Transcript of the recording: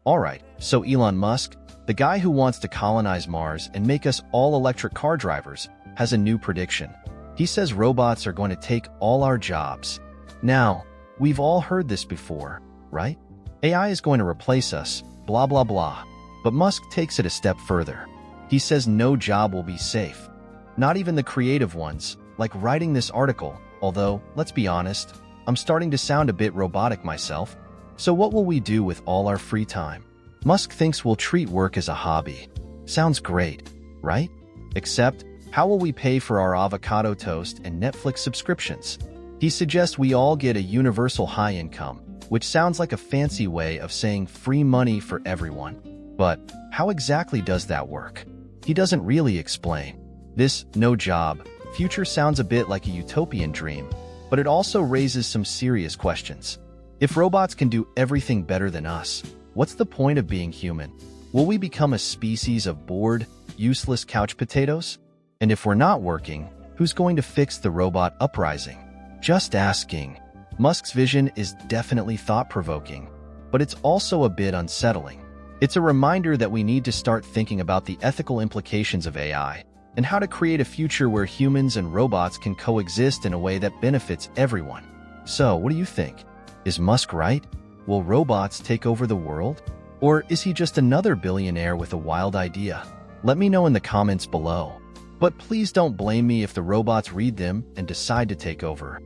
Alright, so Elon Musk, the guy who wants to colonize Mars and make us all electric car drivers, has a new prediction. He says robots are going to take all our jobs. Now, we've all heard this before, right? AI is going to replace us, blah blah blah. But Musk takes it a step further. He says no job will be safe. Not even the creative ones, like writing this article, although, let's be honest, I'm starting to sound a bit robotic myself. So what will we do with all our free time? Musk thinks we'll treat work as a hobby. Sounds great, right? Except, how will we pay for our avocado toast and Netflix subscriptions? He suggests we all get a universal high income, which sounds like a fancy way of saying free money for everyone. But how exactly does that work? He doesn't really explain. This no job future sounds a bit like a utopian dream, but it also raises some serious questions. If robots can do everything better than us, what's the point of being human? Will we become a species of bored, useless couch potatoes? And if we're not working, who's going to fix the robot uprising? Just asking. Musk's vision is definitely thought-provoking, but it's also a bit unsettling. It's a reminder that we need to start thinking about the ethical implications of AI and how to create a future where humans and robots can coexist in a way that benefits everyone. So, what do you think? Is Musk right? Will robots take over the world? Or is he just another billionaire with a wild idea? Let me know in the comments below. But please don't blame me if the robots read them and decide to take over.